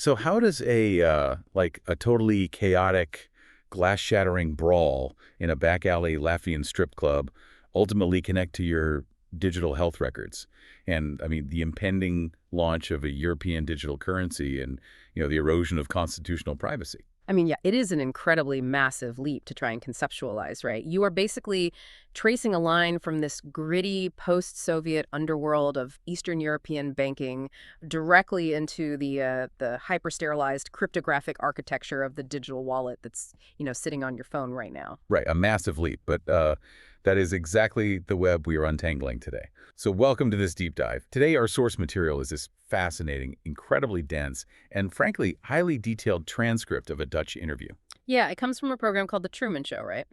So how does a totally chaotic, glass-shattering brawl in a back alley Latvian strip club ultimately connect to your digital health records? And I mean, the impending launch of a European digital currency and, the erosion of constitutional privacy. I mean, yeah, it is an incredibly massive leap to try and conceptualize, right? You are basically tracing a line from this gritty post-Soviet underworld of Eastern European banking directly into the hyper-sterilized cryptographic architecture of the digital wallet that's, sitting on your phone right now. Right, a massive leap, but that is exactly the web we are untangling today. So welcome to this deep dive. Today, our source material is this fascinating, incredibly dense, and frankly, highly detailed transcript of a Dutch interview. Yeah, it comes from a program called The Truman Show, right?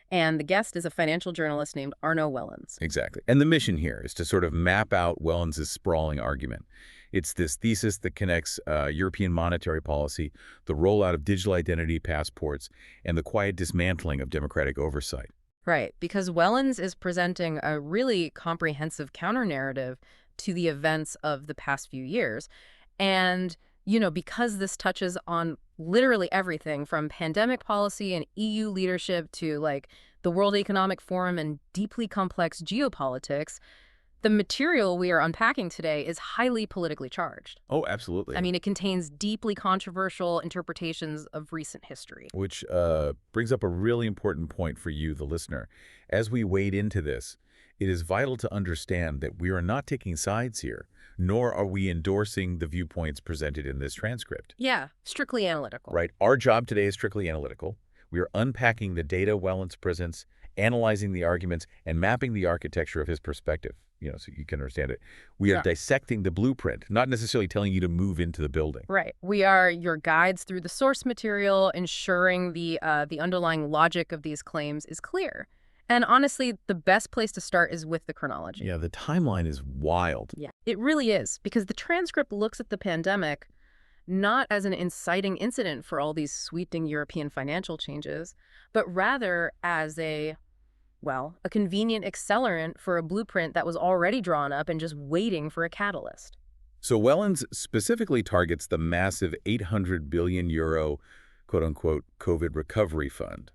And the guest is a financial journalist named Arno Wellens. Exactly. And the mission here is to sort of map out Wellens' sprawling argument. It's this thesis that connects European monetary policy, the rollout of digital identity passports, and the quiet dismantling of democratic oversight. Right, because Wellens is presenting a really comprehensive counter-narrative to the events of the past few years. And, because this touches on literally everything from pandemic policy and EU leadership to, the World Economic Forum and deeply complex geopolitics, the material we are unpacking today is highly politically charged. Oh, absolutely. I mean, it contains deeply controversial interpretations of recent history. Which brings up a really important point for you, the listener. As we wade into this, it is vital to understand that we are not taking sides here, nor are we endorsing the viewpoints presented in this transcript. Yeah, strictly analytical. Right. Our job today is strictly analytical. We are unpacking the data Wellens presents, analyzing the arguments, and mapping the architecture of his perspective, so you can understand it. We are dissecting the blueprint, not necessarily telling you to move into the building. Right. We are your guides through the source material, ensuring the underlying logic of these claims is clear. And honestly, the best place to start is with the chronology. Yeah, the timeline is wild. Yeah, it really is, because the transcript looks at the pandemic not as an inciting incident for all these sweeping European financial changes, but rather as a convenient accelerant for a blueprint that was already drawn up and just waiting for a catalyst. So Wellens specifically targets the massive 800 billion euro, quote-unquote, COVID recovery fund.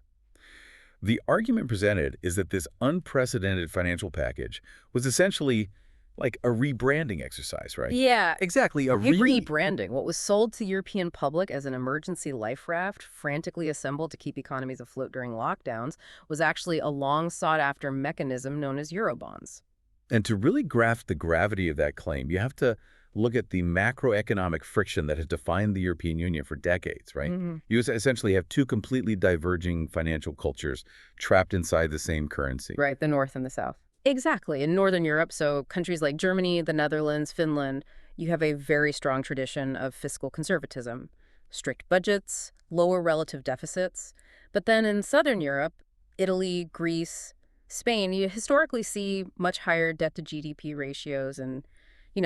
The argument presented is that this unprecedented financial package was essentially like a rebranding exercise, right? Yeah, Exactly, rebranding. What was sold to the European public as an emergency life raft, frantically assembled to keep economies afloat during lockdowns, was actually a long sought-after mechanism known as Eurobonds. And to really grasp the gravity of that claim, you have to look at the macroeconomic friction that has defined the European Union for decades, right? You essentially have two completely diverging financial cultures trapped inside the same currency. Right, the North and the South. Exactly. In Northern Europe, so countries like Germany, the Netherlands, Finland, you have a very strong tradition of fiscal conservatism, strict budgets, lower relative deficits. But then in Southern Europe, Italy, Greece, Spain, you historically see much higher debt-to-GDP ratios and,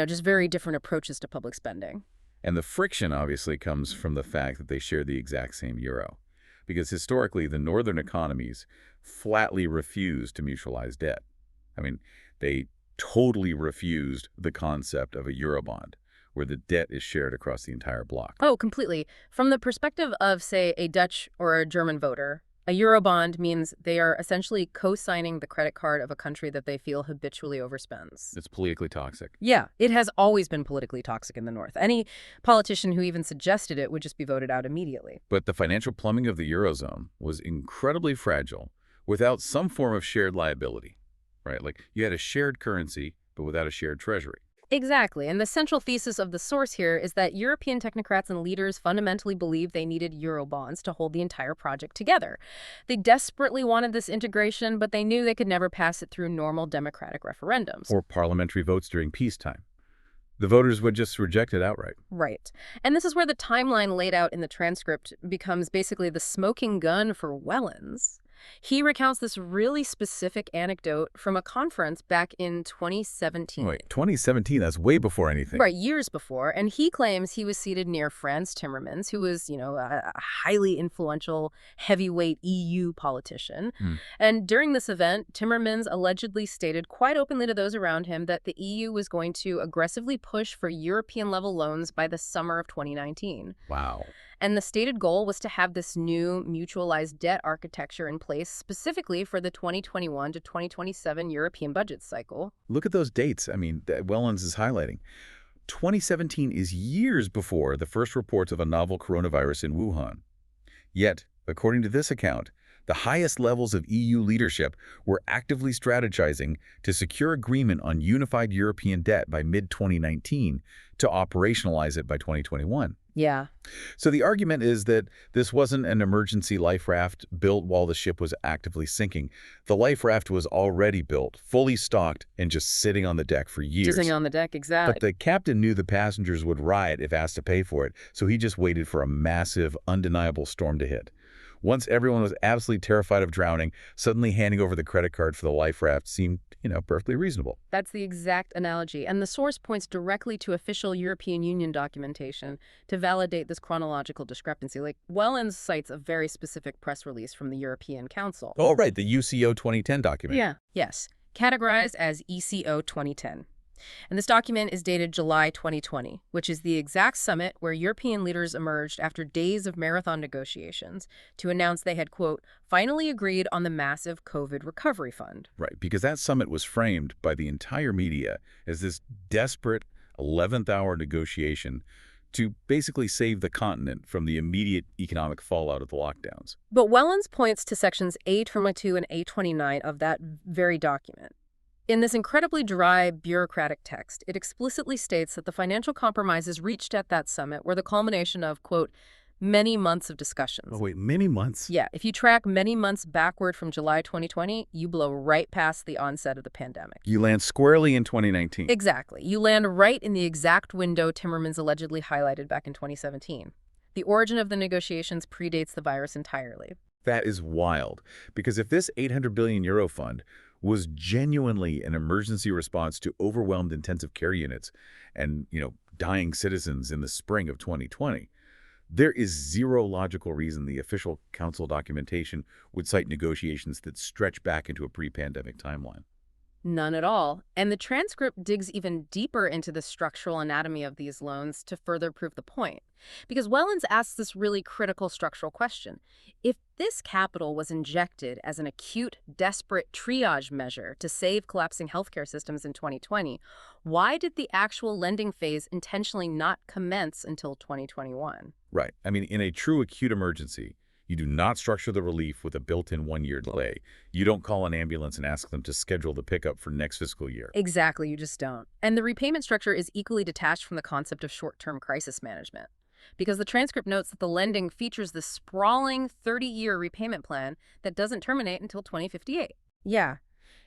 just very different approaches to public spending. And the friction obviously comes from the fact that they share the exact same euro. Because historically, the northern economies flatly refused to mutualize debt. I mean, they totally refused the concept of a Eurobond, where the debt is shared across the entire bloc. Oh, completely. From the perspective of, say, a Dutch or a German voter, a Eurobond means they are essentially co-signing the credit card of a country that they feel habitually overspends. It's politically toxic. Yeah, it has always been politically toxic in the North. Any politician who even suggested it would just be voted out immediately. But the financial plumbing of the Eurozone was incredibly fragile without some form of shared liability. Right? Like you had a shared currency, but without a shared treasury. Exactly. And the central thesis of the source here is that European technocrats and leaders fundamentally believed they needed Eurobonds to hold the entire project together. They desperately wanted this integration, but they knew they could never pass it through normal democratic referendums. Or parliamentary votes during peacetime. The voters would just reject it outright. Right. And this is where the timeline laid out in the transcript becomes basically the smoking gun for Wellens. He recounts this really specific anecdote from a conference back in 2017. Wait, 2017, that's way before anything. Right, years before, and he claims he was seated near Franz Timmermans, who was, a highly influential, heavyweight EU politician. Hmm. And during this event, Timmermans allegedly stated quite openly to those around him that the EU was going to aggressively push for European-level loans by the summer of 2019. Wow. And the stated goal was to have this new mutualized debt architecture in place specifically for the 2021 to 2027 European budget cycle. Look at those dates, I mean, that Wellens is highlighting. 2017 is years before the first reports of a novel coronavirus in Wuhan. Yet, according to this account, the highest levels of EU leadership were actively strategizing to secure agreement on unified European debt by mid-2019 to operationalize it by 2021. Yeah. So the argument is that this wasn't an emergency life raft built while the ship was actively sinking. The life raft was already built, fully stocked, and just sitting on the deck for years. Just sitting on the deck, exactly. But the captain knew the passengers would riot if asked to pay for it, so he just waited for a massive, undeniable storm to hit. Once everyone was absolutely terrified of drowning, suddenly handing over the credit card for the life raft seemed, perfectly reasonable. That's the exact analogy, and the source points directly to official European Union documentation to validate this chronological discrepancy. Like, Wellens cites a very specific press release from the European Council. Oh, right, the UCO 2010 document. Yeah. Yes. Categorized as ECO 2010. And this document is dated July 2020, which is the exact summit where European leaders emerged after days of marathon negotiations to announce they had, quote, finally agreed on the massive COVID recovery fund. Right, because that summit was framed by the entire media as this desperate 11th hour negotiation to basically save the continent from the immediate economic fallout of the lockdowns. But Wellens points to sections A22 and A29 of that very document. In this incredibly dry, bureaucratic text, it explicitly states that the financial compromises reached at that summit were the culmination of, quote, many months of discussions. Oh, wait, many months? Yeah, if you track many months backward from July 2020, you blow right past the onset of the pandemic. You land squarely in 2019. Exactly. You land right in the exact window Timmermans allegedly highlighted back in 2017. The origin of the negotiations predates the virus entirely. That is wild, because if this 800 billion euro fund was genuinely an emergency response to overwhelmed intensive care units and, dying citizens in the spring of 2020, there is zero logical reason the official council documentation would cite negotiations that stretch back into a pre-pandemic timeline. None at all. And the transcript digs even deeper into the structural anatomy of these loans to further prove the point. Because Wellens asks this really critical structural question. If this capital was injected as an acute, desperate triage measure to save collapsing healthcare systems in 2020, why did the actual lending phase intentionally not commence until 2021? Right. I mean, in a true acute emergency, you do not structure the relief with a built-in one-year delay. You don't call an ambulance and ask them to schedule the pickup for next fiscal year. Exactly, you just don't. And the repayment structure is equally detached from the concept of short-term crisis management. Because the transcript notes that the lending features this sprawling 30-year repayment plan that doesn't terminate until 2058. Yeah.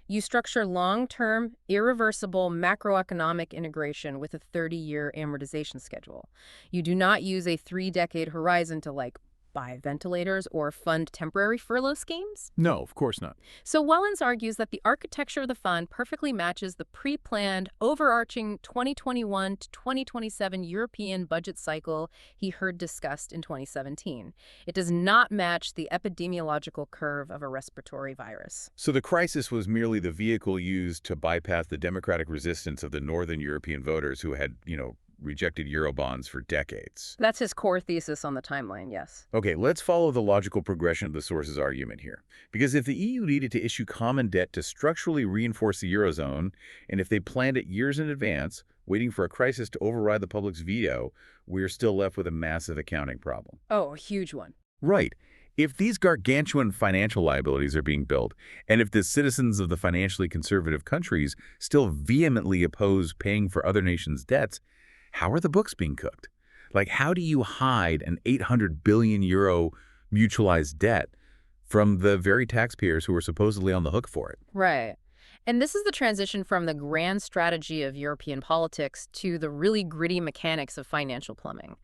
You structure long-term, irreversible macroeconomic integration with a 30-year amortization schedule. You do not use a 3-decade horizon to, buy ventilators or fund temporary furlough schemes? No, of course not. So Wellens argues that the architecture of the fund perfectly matches the pre-planned, overarching 2021 to 2027 European budget cycle he heard discussed in 2017. It does not match the epidemiological curve of a respiratory virus. So the crisis was merely the vehicle used to bypass the democratic resistance of the Northern European voters who had, rejected Eurobonds for decades. That's his core thesis on the timeline, yes. Okay, let's follow the logical progression of the source's argument here. Because if the EU needed to issue common debt to structurally reinforce the Eurozone, and if they planned it years in advance, waiting for a crisis to override the public's veto, we're still left with a massive accounting problem. Oh, a huge one. Right. If these gargantuan financial liabilities are being built, and if the citizens of the financially conservative countries still vehemently oppose paying for other nations' debts, how are the books being cooked? How do you hide an 800 billion euro mutualized debt from the very taxpayers who are supposedly on the hook for it? Right. And this is the transition from the grand strategy of European politics to the really gritty mechanics of financial plumbing.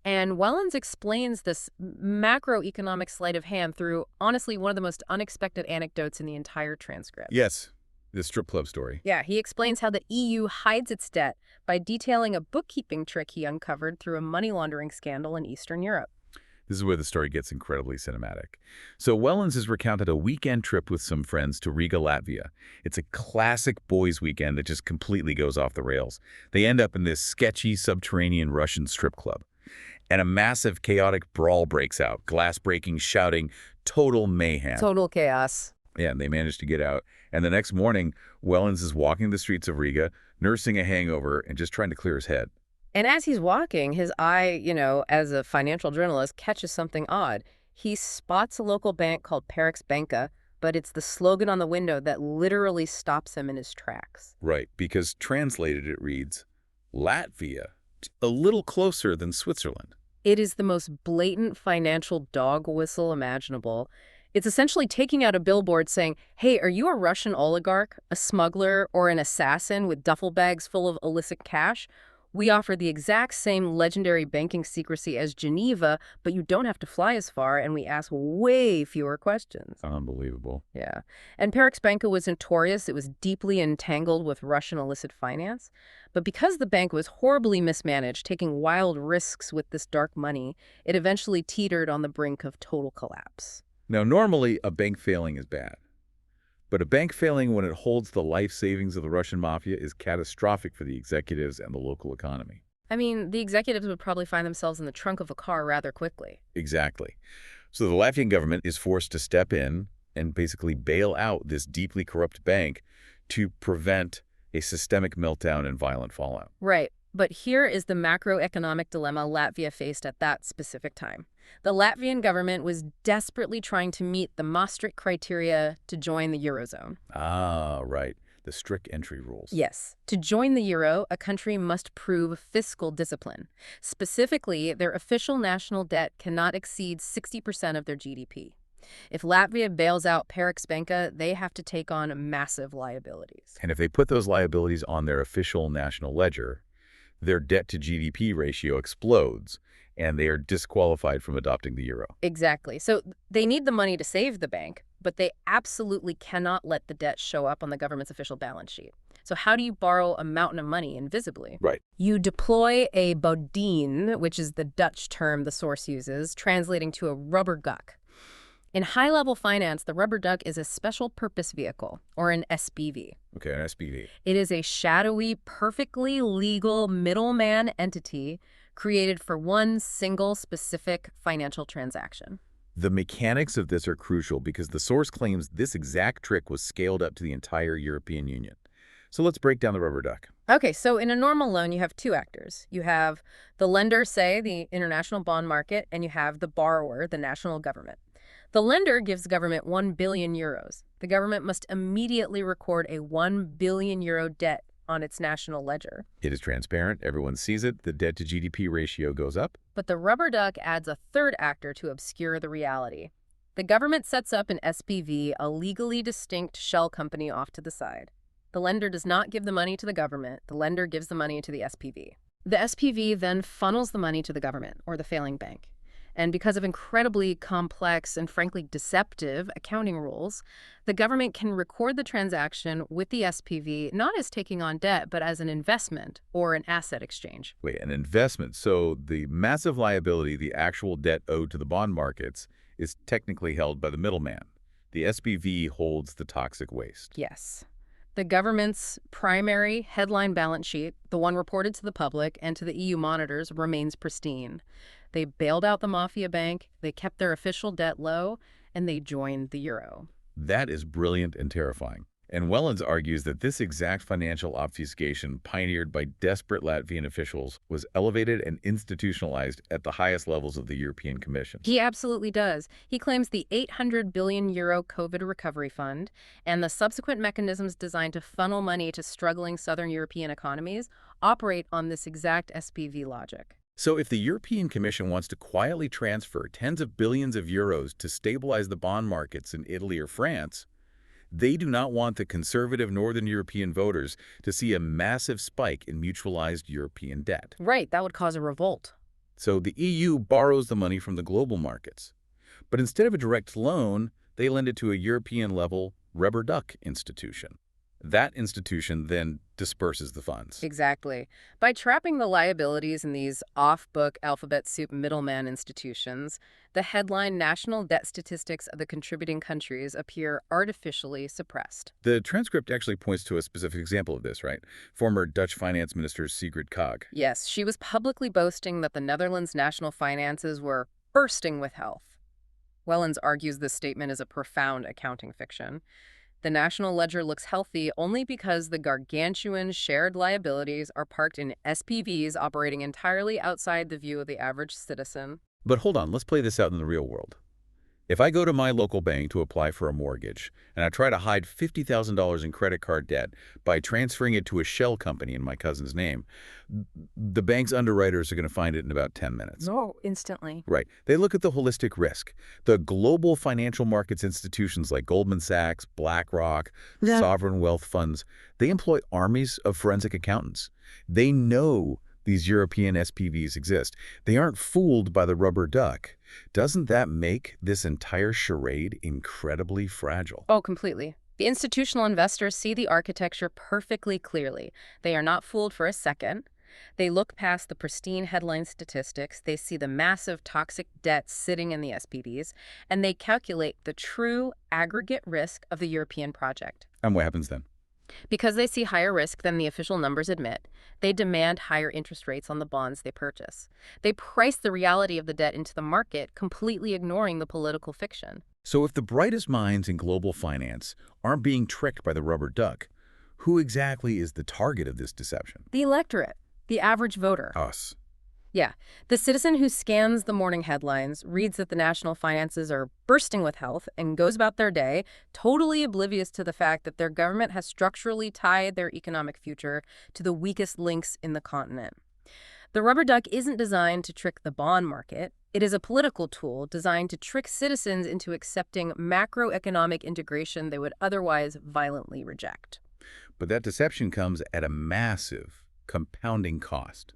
And Wellens explains this macroeconomic sleight of hand through, honestly, one of the most unexpected anecdotes in the entire transcript. Yes, the strip club story. Yeah, he explains how the EU hides its debt by detailing a bookkeeping trick he uncovered through a money laundering scandal in Eastern Europe. This is where the story gets incredibly cinematic. So Wellens has recounted a weekend trip with some friends to Riga, Latvia. It's a classic boys' weekend that just completely goes off the rails. They end up in this sketchy subterranean Russian strip club. And a massive chaotic brawl breaks out. Glass breaking, shouting, total mayhem. Total chaos. Yeah, and they manage to get out. And the next morning, Wellens is walking the streets of Riga, nursing a hangover and just trying to clear his head. And as he's walking, his eye, as a financial journalist, catches something odd. He spots a local bank called Parex Banka, but it's the slogan on the window that literally stops him in his tracks. Right, because translated it reads, Latvia, a little closer than Switzerland. It is the most blatant financial dog whistle imaginable. It's essentially taking out a billboard saying, hey, are you a Russian oligarch, a smuggler, or an assassin with duffel bags full of illicit cash? We offer the exact same legendary banking secrecy as Geneva, but you don't have to fly as far, and we ask way fewer questions. Unbelievable. Yeah. And Parex Banka was notorious. It was deeply entangled with Russian illicit finance. But because the bank was horribly mismanaged, taking wild risks with this dark money, it eventually teetered on the brink of total collapse. Now, normally, a bank failing is bad. But a bank failing when it holds the life savings of the Russian mafia is catastrophic for the executives and the local economy. I mean, the executives would probably find themselves in the trunk of a car rather quickly. Exactly. So the Latvian government is forced to step in and basically bail out this deeply corrupt bank to prevent a systemic meltdown and violent fallout. Right. But here is the macroeconomic dilemma Latvia faced at that specific time. The Latvian government was desperately trying to meet the Maastricht criteria to join the Eurozone. Ah, right. The strict entry rules. Yes. To join the euro, a country must prove fiscal discipline. Specifically, their official national debt cannot exceed 60% of their GDP. If Latvia bails out Parex Banka, they have to take on massive liabilities. And if they put those liabilities on their official national ledger, their debt-to-GDP ratio explodes, and they are disqualified from adopting the euro. Exactly. So they need the money to save the bank, but they absolutely cannot let the debt show up on the government's official balance sheet. So how do you borrow a mountain of money invisibly? Right. You deploy a bodine, which is the Dutch term the source uses, translating to a rubber duck. In high-level finance, the rubber duck is a special purpose vehicle, or an SPV. Okay, an SPV. It is a shadowy, perfectly legal middleman entity created for one single specific financial transaction. The mechanics of this are crucial because the source claims this exact trick was scaled up to the entire European Union. So let's break down the rubber duck. Okay, so in a normal loan, you have two actors. You have the lender, say, the international bond market, and you have the borrower, the national government. The lender gives the government 1 billion euros. The government must immediately record a 1 billion euro debt on its national ledger. It is transparent. Everyone sees it. The debt-to-GDP ratio goes up. But the rubber duck adds a third actor to obscure the reality. The government sets up an SPV, a legally distinct shell company off to the side. The lender does not give the money to the government. The lender gives the money to the SPV. The SPV then funnels the money to the government, or the failing bank. And because of incredibly complex and frankly deceptive accounting rules, the government can record the transaction with the SPV not as taking on debt, but as an investment or an asset exchange. Wait, an investment. So the massive liability, the actual debt owed to the bond markets, is technically held by the middleman. The SPV holds the toxic waste. Yes. The government's primary headline balance sheet, the one reported to the public and to the EU monitors, remains pristine. They bailed out the mafia bank, they kept their official debt low, and they joined the euro. That is brilliant and terrifying. And Wellens argues that this exact financial obfuscation pioneered by desperate Latvian officials was elevated and institutionalized at the highest levels of the European Commission. He absolutely does. He claims the 800 billion euro COVID recovery fund and the subsequent mechanisms designed to funnel money to struggling southern European economies operate on this exact SPV logic. So if the European Commission wants to quietly transfer tens of billions of euros to stabilize the bond markets in Italy or France, They do not want the conservative Northern European voters to see a massive spike in mutualized European debt. Right, that would cause a revolt. So the EU borrows the money from the global markets. But instead of a direct loan, they lend it to a European-level rubber duck institution. That institution then disperses the funds. Exactly. By trapping the liabilities in these off-book alphabet soup middleman institutions, the headline national debt statistics of the contributing countries appear artificially suppressed. The transcript actually points to a specific example of this, right? Former Dutch finance minister Sigrid Kaag. Yes, she was publicly boasting that the Netherlands' national finances were bursting with health. Wellens argues this statement is a profound accounting fiction. The national ledger looks healthy only because the gargantuan shared liabilities are parked in SPVs operating entirely outside the view of the average citizen. But hold on, let's play this out in the real world. If I go to my local bank to apply for a mortgage, and I try to hide $50,000 in credit card debt by transferring it to a shell company in my cousin's name, the bank's underwriters are going to find it in about 10 minutes. No, instantly. Right. They look at the holistic risk. The global financial markets institutions like Goldman Sachs, BlackRock, sovereign wealth funds, they employ armies of forensic accountants. They know these European SPVs exist. They aren't fooled by the rubber duck. Doesn't that make this entire charade incredibly fragile? Oh, completely. The institutional investors see the architecture perfectly clearly. They are not fooled for a second. They look past the pristine headline statistics, they see the massive toxic debt sitting in the SPVs, and they calculate the true aggregate risk of the European project. And what happens then? Because they see higher risk than the official numbers admit, they demand higher interest rates on the bonds they purchase. They price the reality of the debt into the market, completely ignoring the political fiction. So if the brightest minds in global finance aren't being tricked by the rubber duck, who exactly is the target of this deception? The electorate, the average voter. Us. Yeah, the citizen who scans the morning headlines, reads that the national finances are bursting with health, and goes about their day, totally oblivious to the fact that their government has structurally tied their economic future to the weakest links in the continent. The rubber duck isn't designed to trick the bond market. It is a political tool designed to trick citizens into accepting macroeconomic integration they would otherwise violently reject. But that deception comes at a massive compounding cost.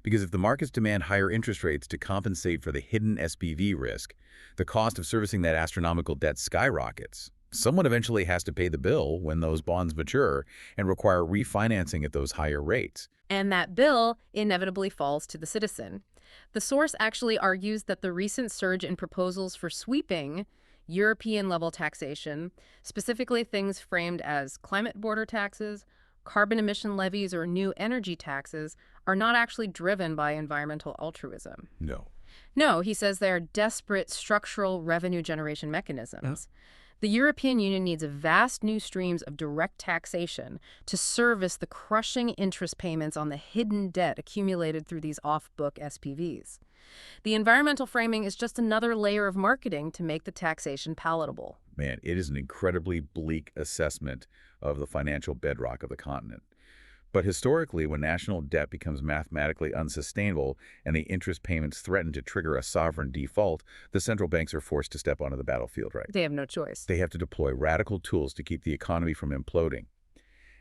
Because if the markets demand higher interest rates to compensate for the hidden SPV risk, the cost of servicing that astronomical debt skyrockets. Someone eventually has to pay the bill when those bonds mature and require refinancing at those higher rates. And that bill inevitably falls to the citizen. The source actually argues that the recent surge in proposals for sweeping European-level taxation, specifically things framed as climate border taxes, carbon emission levies, or new energy taxes, are not actually driven by environmental altruism. No, he says they are desperate structural revenue generation mechanisms. The European Union needs vast new streams of direct taxation to service the crushing interest payments on the hidden debt accumulated through these off-book SPVs. The environmental framing is just another layer of marketing to make the taxation palatable. Man, it is an incredibly bleak assessment of the financial bedrock of the continent. But historically, when national debt becomes mathematically unsustainable and the interest payments threaten to trigger a sovereign default, the central banks are forced to step onto the battlefield, right? They have no choice. They have to deploy radical tools to keep the economy from imploding.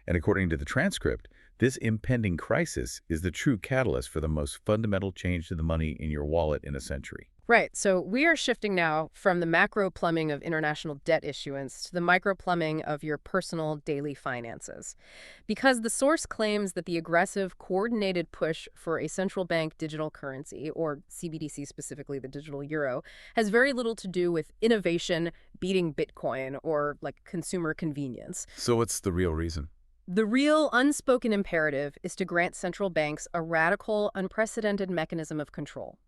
And according to the transcript, this impending crisis is the true catalyst for the most fundamental change to the money in your wallet in a century. Right. So we are shifting now from the macro plumbing of international debt issuance to the micro plumbing of your personal daily finances. Because the source claims that the aggressive, coordinated push for a central bank digital currency, or CBDC specifically, the digital euro, has very little to do with innovation beating Bitcoin or like consumer convenience. So what's the real reason? The real unspoken imperative is to grant central banks a radical, unprecedented mechanism of control.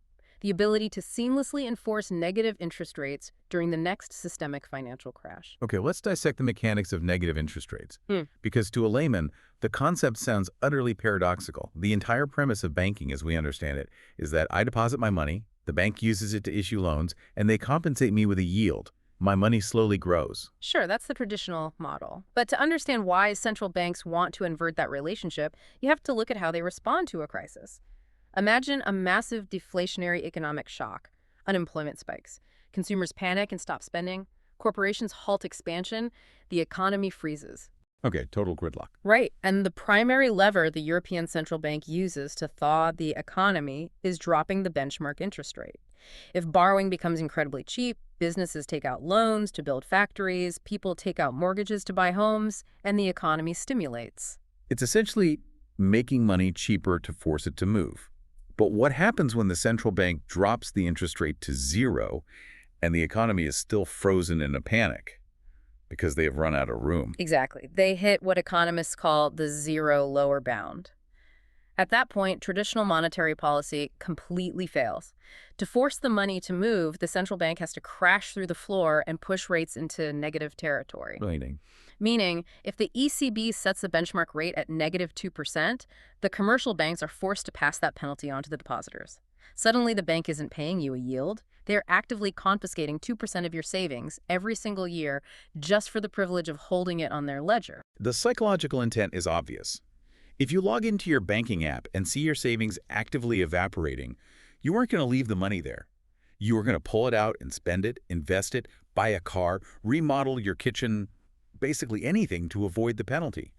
The ability to seamlessly enforce negative interest rates during the next systemic financial crash. Okay, let's dissect the mechanics of negative interest rates. Because to a layman, the concept sounds utterly paradoxical. The entire premise of banking, as we understand it, is that I deposit my money, the bank uses it to issue loans, and they compensate me with a yield. My money slowly grows. Sure, that's the traditional model. But to understand why central banks want to invert that relationship, you have to look at how they respond to a crisis. Imagine a massive deflationary economic shock. Unemployment spikes. Consumers panic and stop spending. corporations halt expansion, the economy freezes. Okay, total gridlock. Right, and the primary lever the European Central Bank uses to thaw the economy is dropping the benchmark interest rate. If borrowing becomes incredibly cheap, businesses take out loans to build factories, people take out mortgages to buy homes, and the economy stimulates. It's essentially making money cheaper to force it to move. But what happens when the central bank drops the interest rate to zero and the economy is still frozen in a panic because they have run out of room? Exactly. They hit what economists call the zero lower bound. At that point, traditional monetary policy completely fails. To force the money to move, the central bank has to crash through the floor and push rates into negative territory. Right. Meaning, if the ECB sets the benchmark rate at -2%, the commercial banks are forced to pass that penalty on to the depositors. Suddenly, the bank isn't paying you a yield. They're actively confiscating 2% of your savings every single year just for the privilege of holding it on their ledger. The psychological intent is obvious. If you log into your banking app and see your savings actively evaporating, you aren't going to leave the money there. You are going to pull it out and spend it, invest it, buy a car, remodel your kitchen, basically anything to avoid the penalty.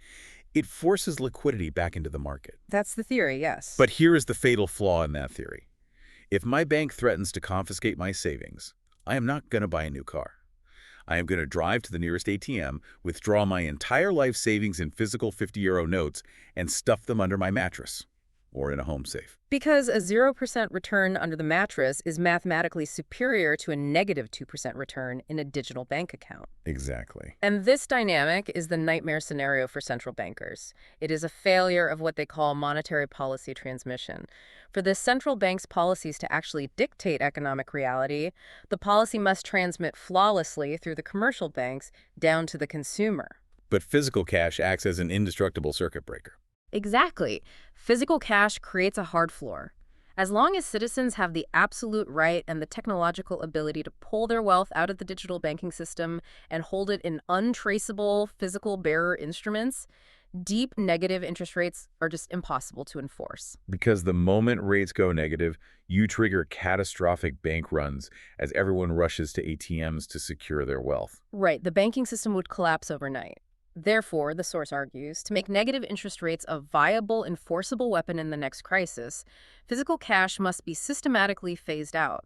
It forces liquidity back into the market. That's the theory, yes. But here is the fatal flaw in that theory. If my bank threatens to confiscate my savings, I am not going to buy a new car. I am going to drive to the nearest ATM, withdraw my entire life savings in physical 50-euro notes, and stuff them under my mattress or in a home safe. Because a 0% return under the mattress is mathematically superior to a -2% return in a digital bank account. Exactly. And this dynamic is the nightmare scenario for central bankers. It is a failure of what they call monetary policy transmission. For the central bank's policies to actually dictate economic reality, the policy must transmit flawlessly through the commercial banks down to the consumer. But physical cash acts as an indestructible circuit breaker. Exactly. Physical cash creates a hard floor. As long as citizens have the absolute right and the technological ability to pull their wealth out of the digital banking system and hold it in untraceable physical bearer instruments, deep negative interest rates are just impossible to enforce. Because the moment rates go negative, you trigger catastrophic bank runs as everyone rushes to ATMs to secure their wealth. Right, the banking system would collapse overnight. Therefore, the source argues, to make negative interest rates a viable, enforceable weapon in the next crisis, physical cash must be systematically phased out.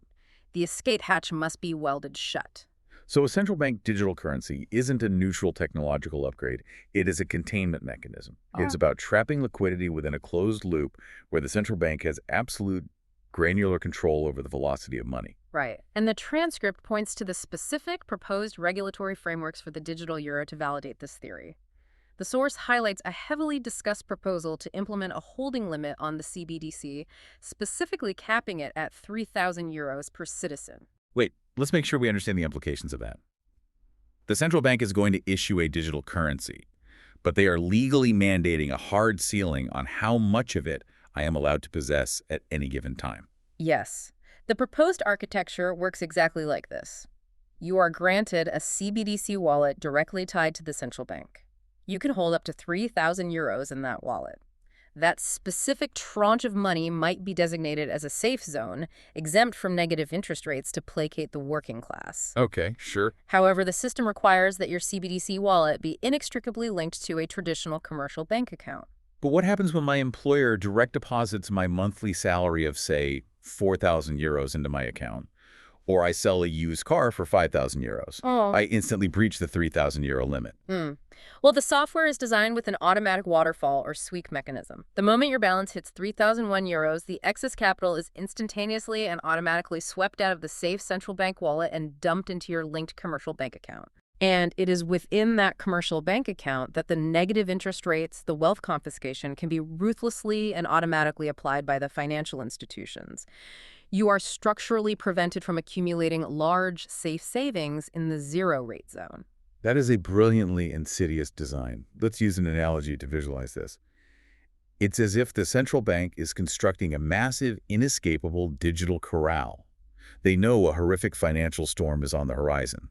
The escape hatch must be welded shut. So a central bank digital currency isn't a neutral technological upgrade. It is a containment mechanism. It's about trapping liquidity within a closed loop where the central bank has absolute granular control over the velocity of money. Right. And the transcript points to the specific proposed regulatory frameworks for the digital euro to validate this theory. The source highlights a heavily discussed proposal to implement a holding limit on the CBDC, specifically capping it at 3,000 euros per citizen. Wait, let's make sure we understand the implications of that. The central bank is going to issue a digital currency, but they are legally mandating a hard ceiling on how much of it I am allowed to possess at any given time. Yes. The proposed architecture works exactly like this. You are granted a CBDC wallet directly tied to the central bank. You can hold up to 3,000 euros in that wallet. That specific tranche of money might be designated as a safe zone, exempt from negative interest rates to placate the working class. Okay, sure. However, the system requires that your CBDC wallet be inextricably linked to a traditional commercial bank account. But what happens when my employer direct deposits my monthly salary of, say, 4,000 euros into my account? Or I sell a used car for 5,000 euros. I instantly breach the 3,000 euro limit. Well, the software is designed with an automatic waterfall or sweep mechanism. The moment your balance hits 3,001 euros, the excess capital is instantaneously and automatically swept out of the safe central bank wallet and dumped into your linked commercial bank account. And it is within that commercial bank account that the negative interest rates, the wealth confiscation, can be ruthlessly and automatically applied by the financial institutions. You are structurally prevented from accumulating large, safe savings in the zero rate zone. That is a brilliantly insidious design. Let's use an analogy to visualize this. It's as if the central bank is constructing a massive, inescapable digital corral. They know a horrific financial storm is on the horizon.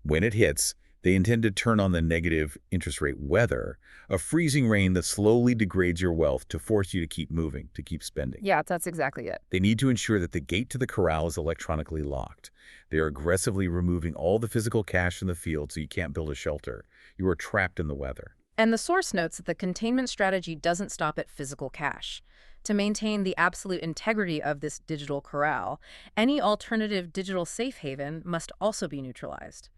When it hits, They intend to turn on the negative interest rate weather, a freezing rain that slowly degrades your wealth to force you to keep moving, to keep spending. Yeah, that's exactly it. They need to ensure that the gate to the corral is electronically locked. They are aggressively removing all the physical cash from the field so you can't build a shelter. You are trapped in the weather. And the source notes that the containment strategy doesn't stop at physical cash. To maintain the absolute integrity of this digital corral, any alternative digital safe haven must also be neutralized.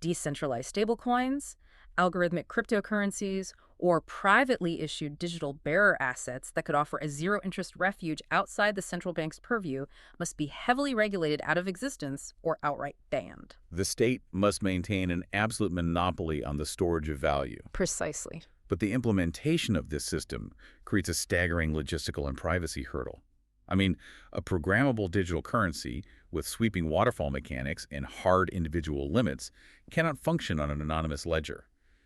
Decentralized stablecoins, algorithmic cryptocurrencies, or privately issued digital bearer assets that could offer a zero-interest refuge outside the central bank's purview must be heavily regulated out of existence or outright banned. The state must maintain an absolute monopoly on the storage of value. Precisely. But the implementation of this system creates a staggering logistical and privacy hurdle. I mean, a programmable digital currency with sweeping waterfall mechanics and hard individual limits cannot function on an anonymous ledger.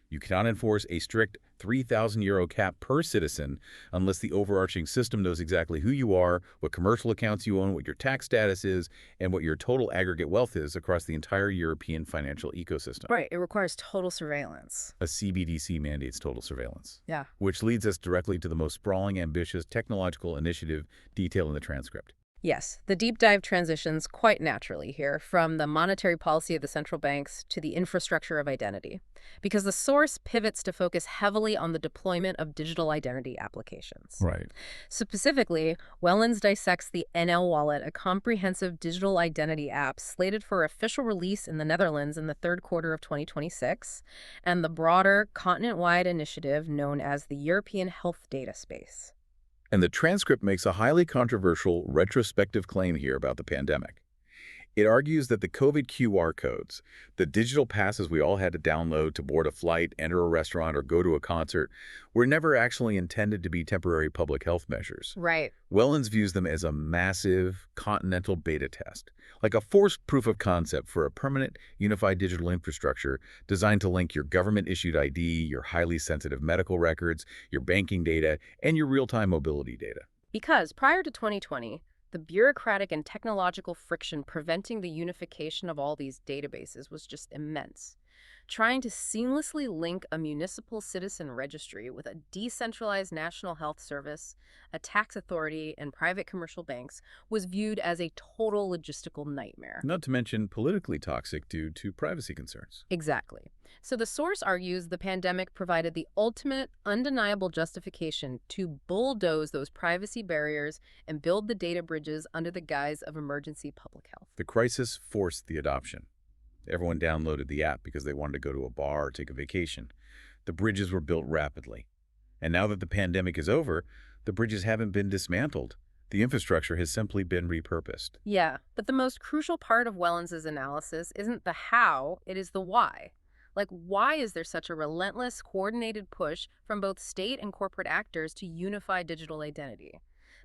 You cannot enforce a strict €3,000 cap per citizen unless the overarching system knows exactly who you are, what commercial accounts you own, what your tax status is, and what your total aggregate wealth is across the entire European financial ecosystem. Right, it requires total surveillance. A CBDC mandates total surveillance. Yeah. Which leads us directly to the most sprawling, ambitious technological initiative detailed in the transcript. Yes, the deep dive transitions quite naturally here from the monetary policy of the central banks to the infrastructure of identity, because the source pivots to focus heavily on the deployment of digital identity applications. Right. Specifically, Wellens dissects the NL Wallet, a comprehensive digital identity app slated for official release in the Netherlands in the third quarter of 2026, and the broader continent-wide initiative known as the European Health Data Space. And the transcript makes a highly controversial retrospective claim here about the pandemic. It argues that the COVID QR codes, the digital passes we all had to download to board a flight, enter a restaurant, or go to a concert, were never actually intended to be temporary public health measures. Right. Wellens views them as a massive continental beta test, like a forced proof of concept for a permanent, unified digital infrastructure designed to link your government-issued ID, your highly sensitive medical records, your banking data, and your real-time mobility data. Because prior to 2020, the bureaucratic and technological friction preventing the unification of all these databases was just immense. Trying to seamlessly link a municipal citizen registry with a decentralized national health service, a tax authority, and private commercial banks was viewed as a total logistical nightmare. Not to mention politically toxic due to privacy concerns. Exactly. So the source argues the pandemic provided the ultimate, undeniable justification to bulldoze those privacy barriers and build the data bridges under the guise of emergency public health. The crisis forced the adoption. Everyone downloaded the app because they wanted to go to a bar or take a vacation. The bridges were built rapidly. And now that the pandemic is over, the bridges haven't been dismantled. The infrastructure has simply been repurposed. Yeah, but the most crucial part of Wellens' analysis isn't the how, it is the why. Like, why is there such a relentless, coordinated push from both state and corporate actors to unify digital identity?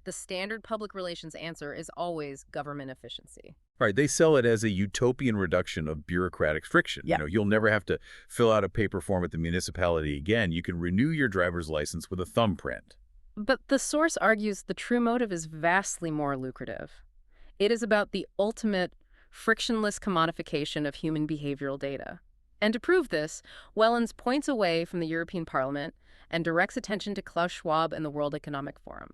The standard public relations answer is always government efficiency. Right, they sell it as a utopian reduction of bureaucratic friction. Yeah. You'll never have to fill out a paper form at the municipality again. You can renew your driver's license with a thumbprint. But the source argues the true motive is vastly more lucrative. It is about the ultimate frictionless commodification of human behavioral data. And to prove this, Wellens points away from the European Parliament and directs attention to Klaus Schwab and the World Economic Forum.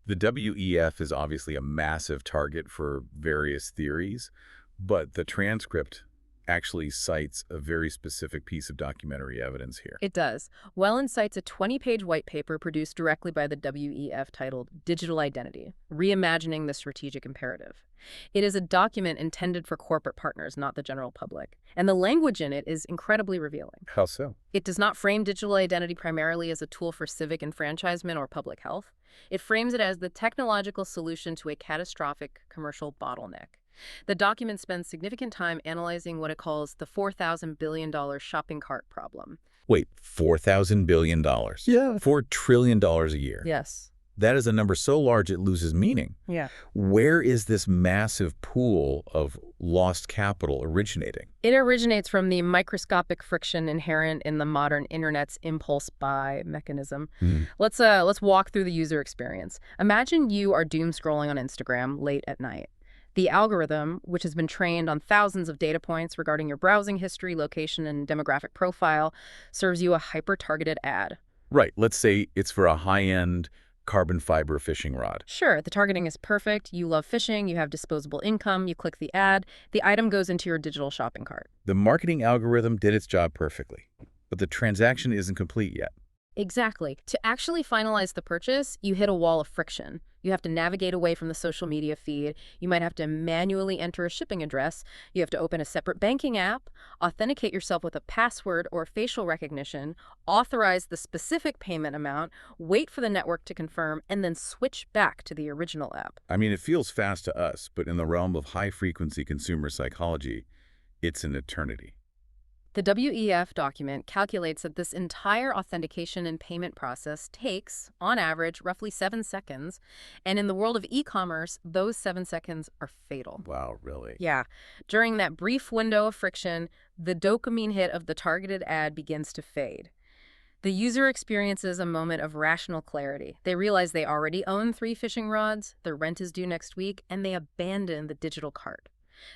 The WEF is obviously a massive target for various theories, but the transcript actually cites a very specific piece of documentary evidence here. It does. Wellens cites a 20-page white paper produced directly by the WEF titled Digital Identity, Reimagining the Strategic Imperative. It is a document intended for corporate partners, not the general public. And the language in it is incredibly revealing. How so? It does not frame digital identity primarily as a tool for civic enfranchisement or public health. It frames it as the technological solution to a catastrophic commercial bottleneck. The document spends significant time analyzing what it calls the $4,000 billion shopping cart problem. Wait, $4,000 billion? Yeah. $4 trillion a year? Yes. That is a number so large it loses meaning. Yeah. Where is this massive pool of lost capital originating? It originates from the microscopic friction inherent in the modern internet's impulse buy mechanism. Let's walk through the user experience. Imagine you are doom scrolling on Instagram late at night. The algorithm, which has been trained on thousands of data points regarding your browsing history, location, and demographic profile, serves you a hyper-targeted ad. Right, let's say it's for a high-end carbon fiber fishing rod. Sure, the targeting is perfect. You love fishing, you have disposable income, you click the ad, the item goes into your digital shopping cart. The marketing algorithm did its job perfectly, but the transaction isn't complete yet. Exactly. To actually finalize the purchase, you hit a wall of friction. You have to navigate away from the social media feed. You might have to manually enter a shipping address. You have to open a separate banking app, authenticate yourself with a password or facial recognition, authorize the specific payment amount, wait for the network to confirm, and then switch back to the original app. I mean, it feels fast to us, but in the realm of high-frequency consumer psychology, it's an eternity. The WEF document calculates that this entire authentication and payment process takes, on average, roughly 7 seconds. And in the world of e-commerce, those 7 seconds are fatal. Wow, really? Yeah. During that brief window of friction, the dopamine hit of the targeted ad begins to fade. The user experiences a moment of rational clarity. They realize they already own 3 fishing rods, their rent is due next week, and they abandon the digital cart.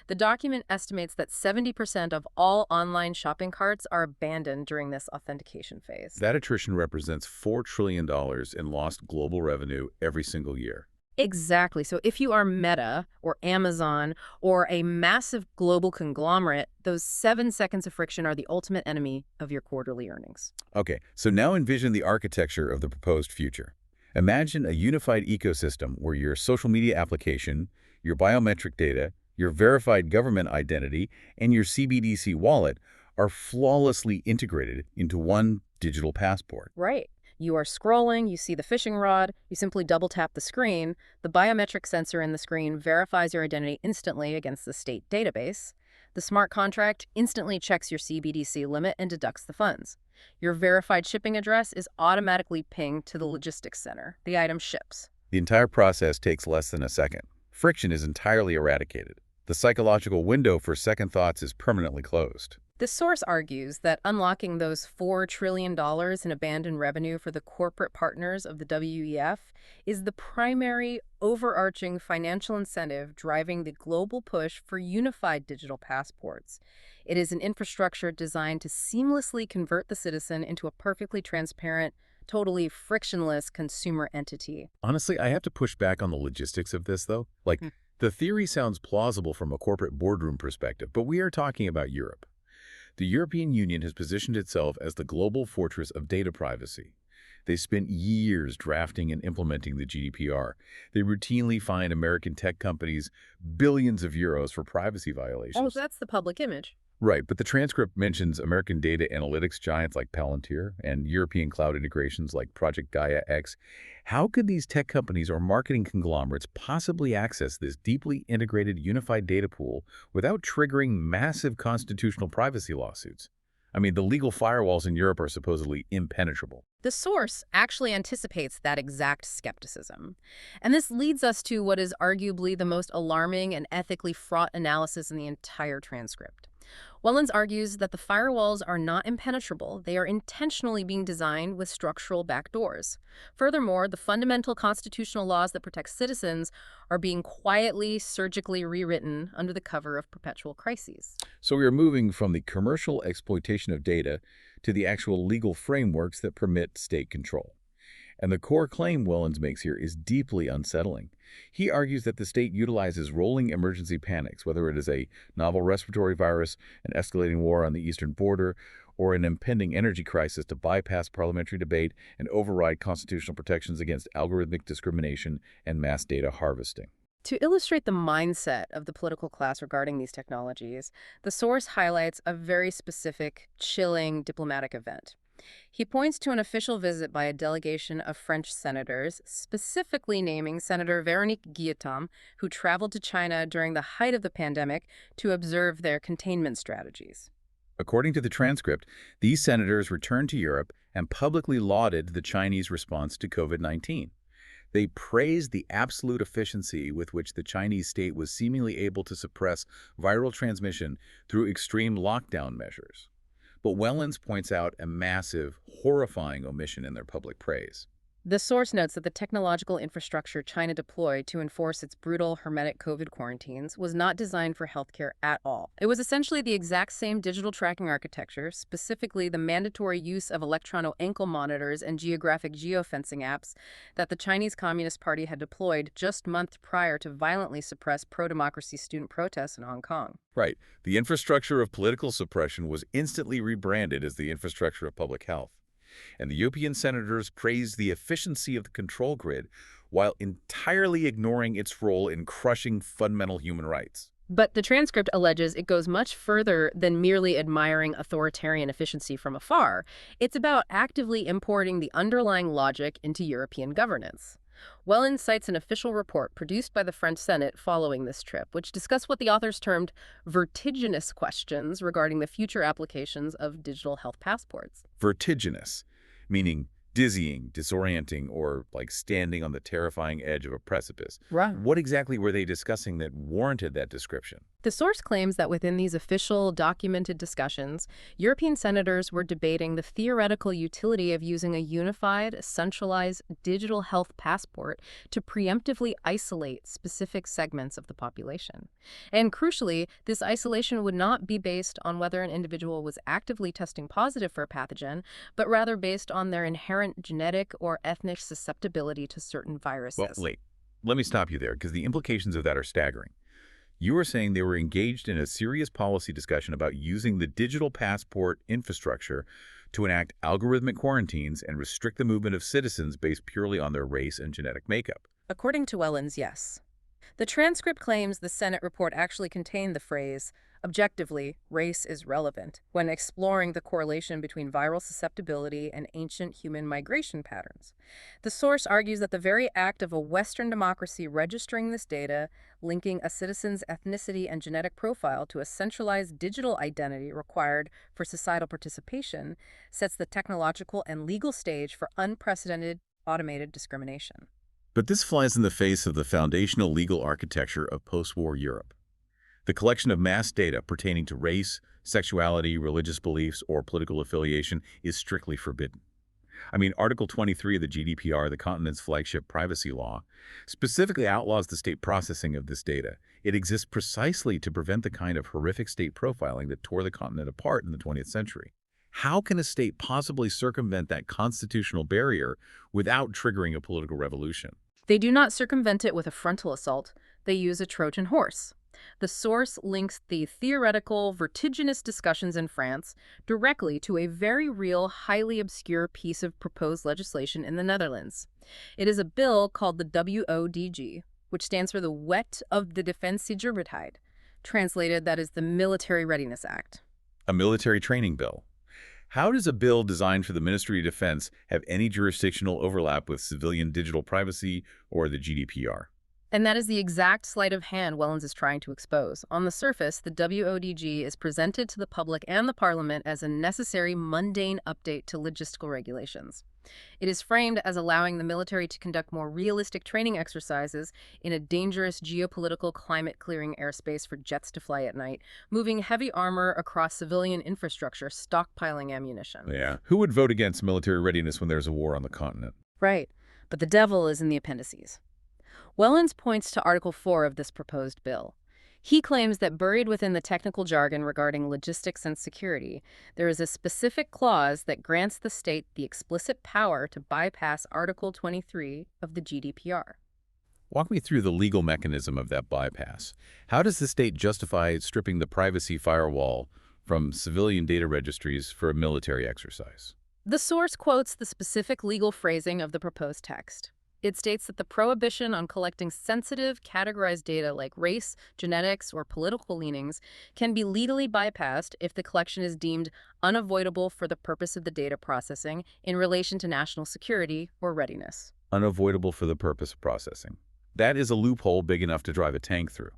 The document estimates that 70% of all online shopping carts are abandoned during this authentication phase. That attrition represents $4 trillion in lost global revenue every single year. Exactly. So if you are Meta or Amazon or a massive global conglomerate, those 7 seconds of friction are the ultimate enemy of your quarterly earnings. Okay, so now envision the architecture of the proposed future. Imagine a unified ecosystem where your social media application, your biometric data, your verified government identity, and your CBDC wallet are flawlessly integrated into one digital passport. Right. You are scrolling, you see the fishing rod, you simply double tap the screen, the biometric sensor in the screen verifies your identity instantly against the state database. The smart contract instantly checks your CBDC limit and deducts the funds. Your verified shipping address is automatically pinged to the logistics center. The item ships. The entire process takes less than a second. Friction is entirely eradicated. The psychological window for second thoughts is permanently closed. The source argues that unlocking those $4 trillion in abandoned revenue for the corporate partners of the WEF is the primary overarching financial incentive driving the global push for unified digital passports. It is an infrastructure designed to seamlessly convert the citizen into a perfectly transparent, totally frictionless consumer entity. Honestly, I have to push back on the logistics of this, though. The theory sounds plausible from a corporate boardroom perspective, but we are talking about Europe. The European Union has positioned itself as the global fortress of data privacy. They spent years drafting and implementing the GDPR. They routinely fine American tech companies billions of euros for privacy violations. Oh, that's the public image. Right, but the transcript mentions American data analytics giants like Palantir and European cloud integrations like Project Gaia X. How could these tech companies or marketing conglomerates possibly access this deeply integrated unified data pool without triggering massive constitutional privacy lawsuits? I mean, the legal firewalls in Europe are supposedly impenetrable. The source actually anticipates that exact skepticism. And this leads us to what is arguably the most alarming and ethically fraught analysis in the entire transcript. Wellens argues that the firewalls are not impenetrable. They are intentionally being designed with structural backdoors. Furthermore, the fundamental constitutional laws that protect citizens are being quietly, surgically rewritten under the cover of perpetual crises. So we are moving from the commercial exploitation of data to the actual legal frameworks that permit state control. And the core claim Wellens makes here is deeply unsettling. He argues that the state utilizes rolling emergency panics, whether it is a novel respiratory virus, an escalating war on the eastern border, or an impending energy crisis to bypass parliamentary debate and override constitutional protections against algorithmic discrimination and mass data harvesting. To illustrate the mindset of the political class regarding these technologies, the source highlights a very specific, chilling diplomatic event. He points to an official visit by a delegation of French senators, specifically naming Senator Véronique Guillotin, who traveled to China during the height of the pandemic to observe their containment strategies. According to the transcript, these senators returned to Europe and publicly lauded the Chinese response to COVID-19. They praised the absolute efficiency with which the Chinese state was seemingly able to suppress viral transmission through extreme lockdown measures. But Wellens points out a massive, horrifying omission in their public praise. The source notes that the technological infrastructure China deployed to enforce its brutal hermetic COVID quarantines was not designed for healthcare at all. It was essentially the exact same digital tracking architecture, specifically the mandatory use of electronic ankle monitors and geographic geofencing apps that the Chinese Communist Party had deployed just months prior to violently suppress pro-democracy student protests in Hong Kong. Right. The infrastructure of political suppression was instantly rebranded as the infrastructure of public health. And the European senators praised the efficiency of the control grid while entirely ignoring its role in crushing fundamental human rights. But the transcript alleges it goes much further than merely admiring authoritarian efficiency from afar. It's about actively importing the underlying logic into European governance. Wellens cites an official report produced by the French Senate following this trip, which discussed what the authors termed vertiginous questions regarding the future applications of digital health passports. Vertiginous, meaning dizzying, disorienting, or like standing on the terrifying edge of a precipice. Right. What exactly were they discussing that warranted that description? The source claims that within these official, documented discussions, European senators were debating the theoretical utility of using a unified, centralized digital health passport to preemptively isolate specific segments of the population. And crucially, this isolation would not be based on whether an individual was actively testing positive for a pathogen, but rather based on their inherent genetic or ethnic susceptibility to certain viruses. Well, wait. Let me stop you there, because the implications of that are staggering. You were saying they were engaged in a serious policy discussion about using the digital passport infrastructure to enact algorithmic quarantines and restrict the movement of citizens based purely on their race and genetic makeup. According to Wellens, yes. The transcript claims the Senate report actually contained the phrase, "Objectively, race is relevant," when exploring the correlation between viral susceptibility and ancient human migration patterns. The source argues that the very act of a Western democracy registering this data, linking a citizen's ethnicity and genetic profile to a centralized digital identity required for societal participation, sets the technological and legal stage for unprecedented automated discrimination. But this flies in the face of the foundational legal architecture of post-war Europe. The collection of mass data pertaining to race, sexuality, religious beliefs, or political affiliation is strictly forbidden. I mean, Article 23 of the GDPR, the continent's flagship privacy law, specifically outlaws the state processing of this data. It exists precisely to prevent the kind of horrific state profiling that tore the continent apart in the 20th century. How can a state possibly circumvent that constitutional barrier without triggering a political revolution? They do not circumvent it with a frontal assault. They use a Trojan horse. The source links the theoretical, vertiginous discussions in France directly to a very real, highly obscure piece of proposed legislation in the Netherlands. It is a bill called the WODG, which stands for the Wet of the Defensiegerichtheid. Translated, that is the Military Readiness Act. A military training bill. How does a bill designed for the Ministry of Defense have any jurisdictional overlap with civilian digital privacy or the GDPR? And that is the exact sleight of hand Wellens is trying to expose. On the surface, the WODG is presented to the public and the parliament as a necessary, mundane update to logistical regulations. It is framed as allowing the military to conduct more realistic training exercises in a dangerous geopolitical climate-clearing airspace for jets to fly at night, moving heavy armor across civilian infrastructure, stockpiling ammunition. Yeah. Who would vote against military readiness when there's a war on the continent? Right. But the devil is in the appendices. Wellens points to Article 4 of this proposed bill. He claims that buried within the technical jargon regarding logistics and security, there is a specific clause that grants the state the explicit power to bypass Article 23 of the GDPR. Walk me through the legal mechanism of that bypass. How does the state justify stripping the privacy firewall from civilian data registries for a military exercise? The source quotes the specific legal phrasing of the proposed text. It states that the prohibition on collecting sensitive, categorized data like race, genetics, or political leanings can be legally bypassed if the collection is deemed unavoidable for the purpose of the data processing in relation to national security or readiness. Unavoidable for the purpose of processing. That is a loophole big enough to drive a tank through.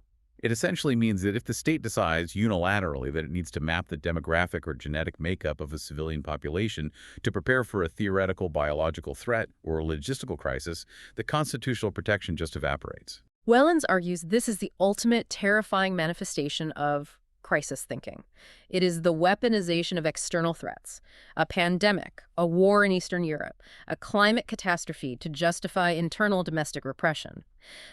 It essentially means that if the state decides unilaterally that it needs to map the demographic or genetic makeup of a civilian population to prepare for a theoretical biological threat or a logistical crisis, the constitutional protection just evaporates. Wellens argues this is the ultimate terrifying manifestation of crisis thinking. It is the weaponization of external threats, a pandemic, a war in Eastern Europe, a climate catastrophe to justify internal domestic repression.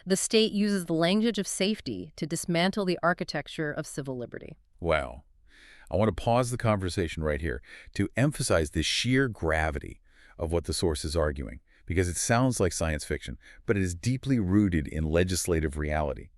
The state uses the language of safety to dismantle the architecture of civil liberty. Wow. I want to pause the conversation right here to emphasize the sheer gravity of what the source is arguing, because it sounds like science fiction, but it is deeply rooted in legislative reality.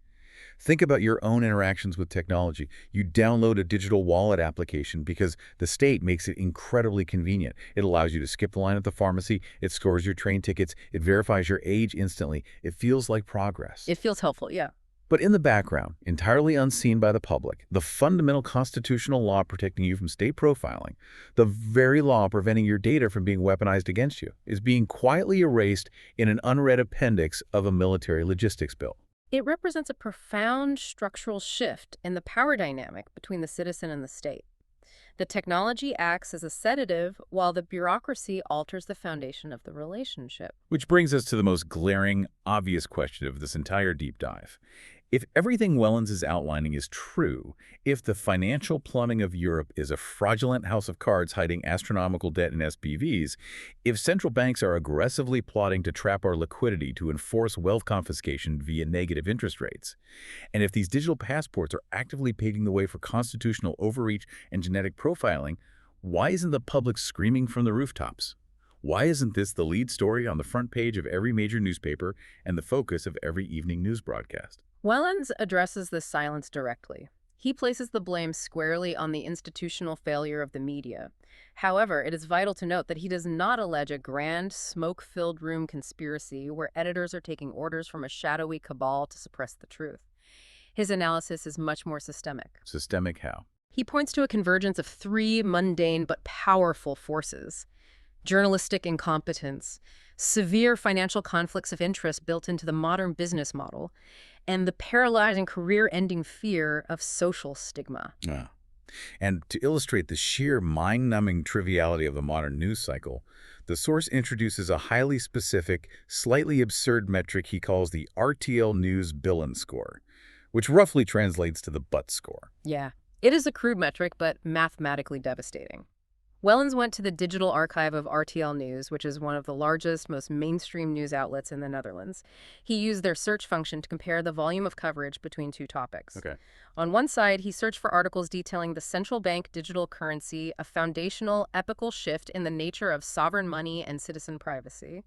Think about your own interactions with technology. You download a digital wallet application because the state makes it incredibly convenient. It allows you to skip the line at the pharmacy, it scores your train tickets, it verifies your age instantly. It feels like progress. It feels helpful, yeah. But in the background, entirely unseen by the public, the fundamental constitutional law protecting you from state profiling, the very law preventing your data from being weaponized against you, is being quietly erased in an unread appendix of a military logistics bill. It represents a profound structural shift in the power dynamic between the citizen and the state. The technology acts as a sedative while the bureaucracy alters the foundation of the relationship. Which brings us to the most glaring, obvious question of this entire deep dive. If everything Wellens is outlining is true, if the financial plumbing of Europe is a fraudulent house of cards hiding astronomical debt in SPVs, if central banks are aggressively plotting to trap our liquidity to enforce wealth confiscation via negative interest rates, and if these digital passports are actively paving the way for constitutional overreach and genetic profiling, why isn't the public screaming from the rooftops? Why isn't this the lead story on the front page of every major newspaper and the focus of every evening news broadcast? Wellens addresses this silence directly. He places the blame squarely on the institutional failure of the media. However, it is vital to note that he does not allege a grand, smoke-filled room conspiracy where editors are taking orders from a shadowy cabal to suppress the truth. His analysis is much more systemic. Systemic how? He points to a convergence of three mundane but powerful forces: journalistic incompetence, severe financial conflicts of interest built into the modern business model, and the paralyzing career-ending fear of social stigma. And to illustrate the sheer mind-numbing triviality of the modern news cycle, the source introduces a highly specific, slightly absurd metric he calls the RTL News Billen score, which roughly translates to the butt score. Yeah, it is a crude metric, but mathematically devastating. Wellens went to the digital archive of RTL News, which is one of the largest, most mainstream news outlets in the Netherlands. He used their search function to compare the volume of coverage between two topics. Okay. On one side, he searched for articles detailing the Central Bank Digital Currency, a foundational, epical shift in the nature of sovereign money and citizen privacy.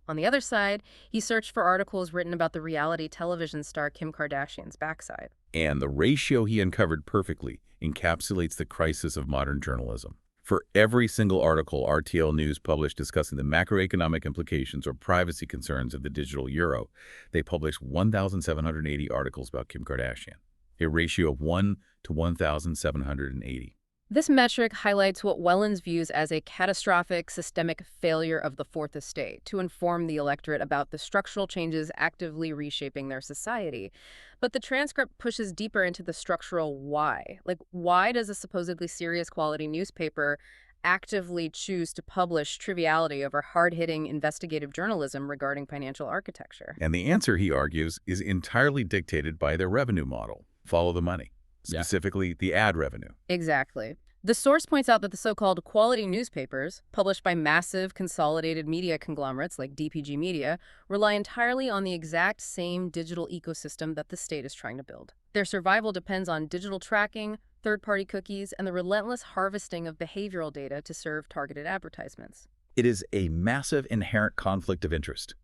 On the other side, he searched for articles written about the reality television star Kim Kardashian's backside. And the ratio he uncovered perfectly encapsulates the crisis of modern journalism. For every single article RTL News published discussing the macroeconomic implications or privacy concerns of the digital euro, they published 1,780 articles about Kim Kardashian, a ratio of 1 to 1,780. This metric highlights what Wellens views as a catastrophic systemic failure of the Fourth Estate to inform the electorate about the structural changes actively reshaping their society. But the transcript pushes deeper into the structural why. Like, why does a supposedly serious quality newspaper actively choose to publish triviality over hard-hitting investigative journalism regarding financial architecture? And the answer, he argues, is entirely dictated by their revenue model. Follow the money. Specifically, the ad revenue. Exactly. The source points out that the so-called quality newspapers, published by massive consolidated media conglomerates like DPG Media, rely entirely on the exact same digital ecosystem that the state is trying to build. Their survival depends on digital tracking, third-party cookies, and the relentless harvesting of behavioral data to serve targeted advertisements. It is a massive inherent conflict of interest.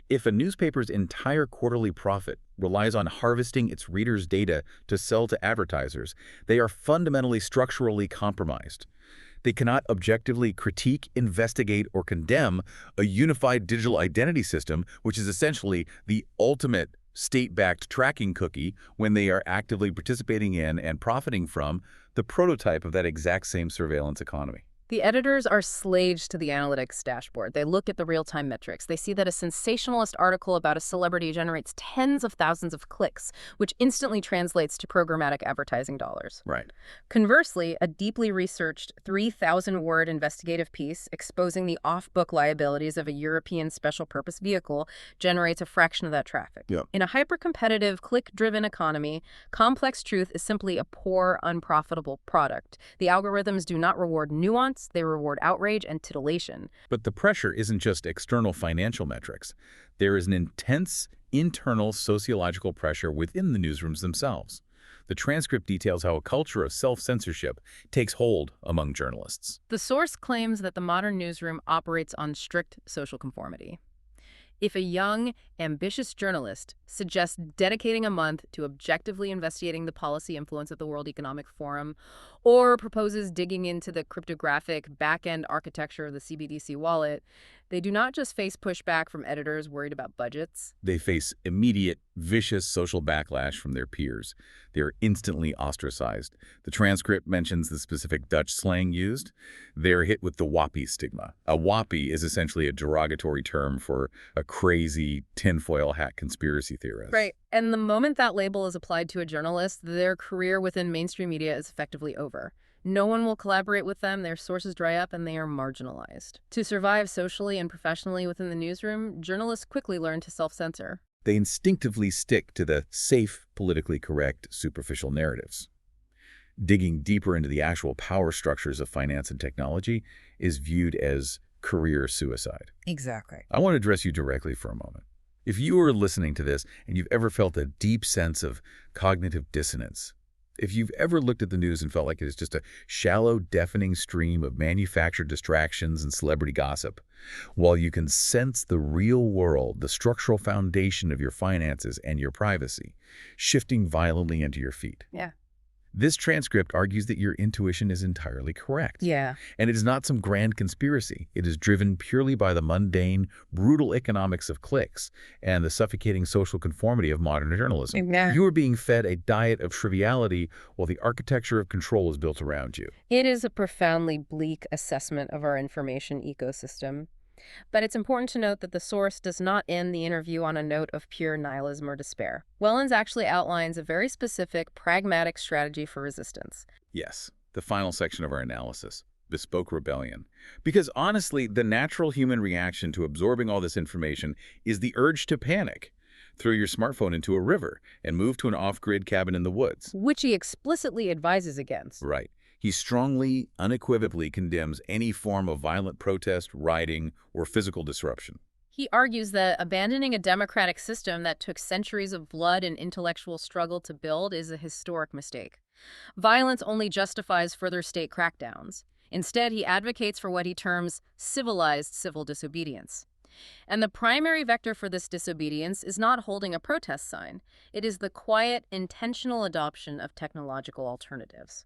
If a newspaper's entire quarterly profit relies on harvesting its readers' data to sell to advertisers, they are fundamentally structurally compromised. They cannot objectively critique, investigate, or condemn a unified digital identity system, which is essentially the ultimate state-backed tracking cookie, when they are actively participating in and profiting from the prototype of that exact same surveillance economy. The editors are slaves to the analytics dashboard. They look at the real-time metrics. They see that a sensationalist article about a celebrity generates tens of thousands of clicks, which instantly translates to programmatic advertising dollars. Right. Conversely, a deeply researched 3,000-word investigative piece exposing the off-book liabilities of a European special-purpose vehicle generates a fraction of that traffic. Yep. In a hyper-competitive, click-driven economy, complex truth is simply a poor, unprofitable product. The algorithms do not reward nuance, they reward outrage and titillation. But the pressure isn't just external financial metrics. There is an intense internal sociological pressure within the newsrooms themselves. The transcript details how a culture of self-censorship takes hold among journalists. The source claims that the modern newsroom operates on strict social conformity. If a young, ambitious journalist suggests dedicating a month to objectively investigating the policy influence of the World Economic Forum, or proposes digging into the cryptographic back-end architecture of the CBDC wallet, they do not just face pushback from editors worried about budgets. They face immediate, vicious social backlash from their peers. They are instantly ostracized. The transcript mentions the specific Dutch slang used. They're hit with the wappie stigma. A wappie is essentially a derogatory term for a crazy tinfoil hat conspiracy theorist. Right. And the moment that label is applied to a journalist, their career within mainstream media is effectively over. No one will collaborate with them, their sources dry up, and they are marginalized. To survive socially and professionally within the newsroom, journalists quickly learn to self-censor. They instinctively stick to the safe, politically correct, superficial narratives. Digging deeper into the actual power structures of finance and technology is viewed as career suicide. Exactly. I want to address you directly for a moment. If you are listening to this and you've ever felt a deep sense of cognitive dissonance, if you've ever looked at the news and felt like it is just a shallow, deafening stream of manufactured distractions and celebrity gossip, while you can sense the real world, the structural foundation of your finances and your privacy, shifting violently into your feet. Yeah. This transcript argues that your intuition is entirely correct. Yeah. And it is not some grand conspiracy. It is driven purely by the mundane, brutal economics of clicks and the suffocating social conformity of modern journalism. Yeah. You are being fed a diet of triviality while the architecture of control is built around you. It is a profoundly bleak assessment of our information ecosystem. But it's important to note that the source does not end the interview on a note of pure nihilism or despair. Wellens actually outlines a very specific, pragmatic strategy for resistance. Yes, the final section of our analysis, bespoke rebellion. Because honestly, the natural human reaction to absorbing all this information is the urge to panic. Throw your smartphone into a river and move to an off-grid cabin in the woods. Which he explicitly advises against. Right. He strongly, unequivocally condemns any form of violent protest, rioting, or physical disruption. He argues that abandoning a democratic system that took centuries of blood and intellectual struggle to build is a historic mistake. Violence only justifies further state crackdowns. Instead, he advocates for what he terms civilized civil disobedience. And the primary vector for this disobedience is not holding a protest sign. It is the quiet, intentional adoption of technological alternatives.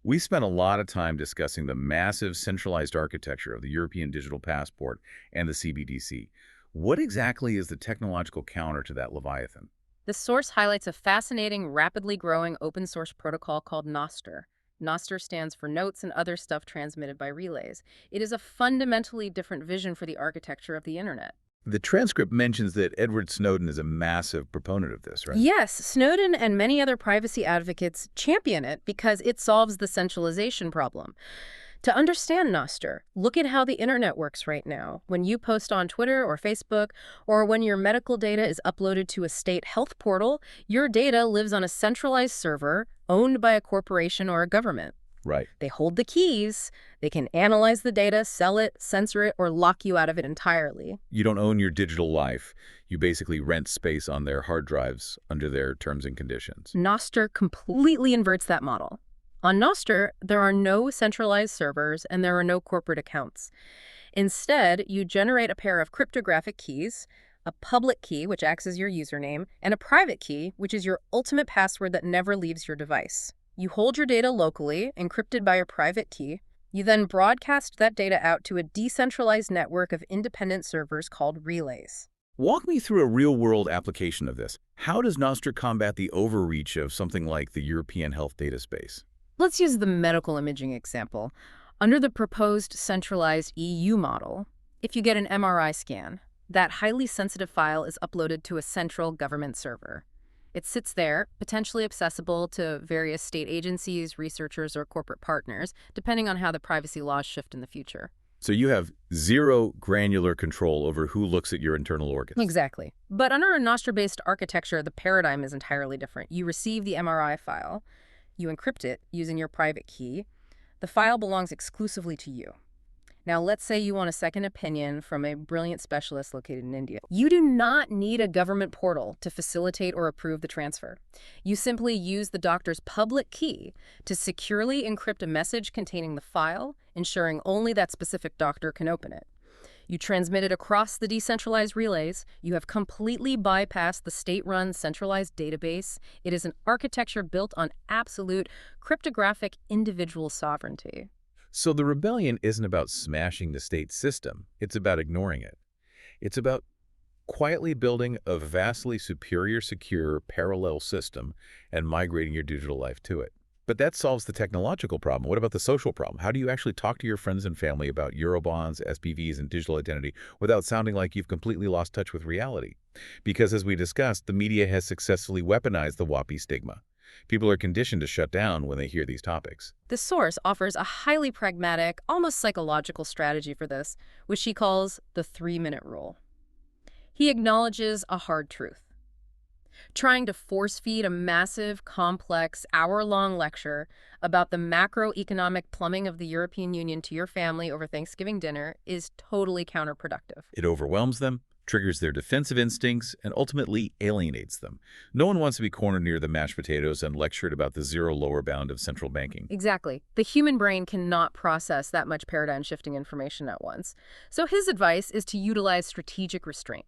We spent a lot of time discussing the massive centralized architecture of the European digital passport and the CBDC. What exactly is the technological counter to that Leviathan? The source highlights a fascinating, rapidly growing open source protocol called Nostr. Nostr stands for Notes and Other Stuff Transmitted by Relays. It is a fundamentally different vision for the architecture of the internet. The transcript mentions that Edward Snowden is a massive proponent of this, right? Yes, Snowden and many other privacy advocates champion it because it solves the centralization problem. To understand Nostr, look at how the internet works right now. When you post on Twitter or Facebook, or when your medical data is uploaded to a state health portal, your data lives on a centralized server owned by a corporation or a government. Right. They hold the keys, they can analyze the data, sell it, censor it, or lock you out of it entirely. You don't own your digital life. You basically rent space on their hard drives under their terms and conditions. Nostr completely inverts that model. On Nostr, there are no centralized servers and there are no corporate accounts. Instead, you generate a pair of cryptographic keys, a public key, which acts as your username, and a private key, which is your ultimate password that never leaves your device. You hold your data locally, encrypted by a private key. You then broadcast that data out to a decentralized network of independent servers called relays. Walk me through a real-world application of this. How does Nostr combat the overreach of something like the European health data space? Let's use the medical imaging example. Under the proposed centralized EU model, if you get an MRI scan, that highly sensitive file is uploaded to a central government server. It sits there, potentially accessible to various state agencies, researchers, or corporate partners, depending on how the privacy laws shift in the future. So you have zero granular control over who looks at your internal organs. Exactly. But under a Nostra-based architecture, the paradigm is entirely different. You receive the MRI file, you encrypt it using your private key. The file belongs exclusively to you. Now, let's say you want a second opinion from a brilliant specialist located in India. You do not need a government portal to facilitate or approve the transfer. You simply use the doctor's public key to securely encrypt a message containing the file, ensuring only that specific doctor can open it. You transmit it across the decentralized relays. You have completely bypassed the state-run centralized database. It is an architecture built on absolute cryptographic individual sovereignty. So the rebellion isn't about smashing the state system. It's about ignoring it. It's about quietly building a vastly superior, secure, parallel system and migrating your digital life to it. But that solves the technological problem. What about the social problem? How do you actually talk to your friends and family about Eurobonds, SPVs, and digital identity without sounding like you've completely lost touch with reality? Because as we discussed, the media has successfully weaponized the WAPI stigma. People are conditioned to shut down when they hear these topics. The source offers a highly pragmatic, almost psychological strategy for this, which he calls the 3-minute rule. He acknowledges a hard truth. Trying to force-feed a massive, complex, hour-long lecture about the macroeconomic plumbing of the European Union to your family over Thanksgiving dinner is totally counterproductive. It overwhelms them, triggers their defensive instincts, and ultimately alienates them. No one wants to be cornered near the mashed potatoes and lectured about the zero lower bound of central banking. Exactly. The human brain cannot process that much paradigm-shifting information at once. So his advice is to utilize strategic restraint.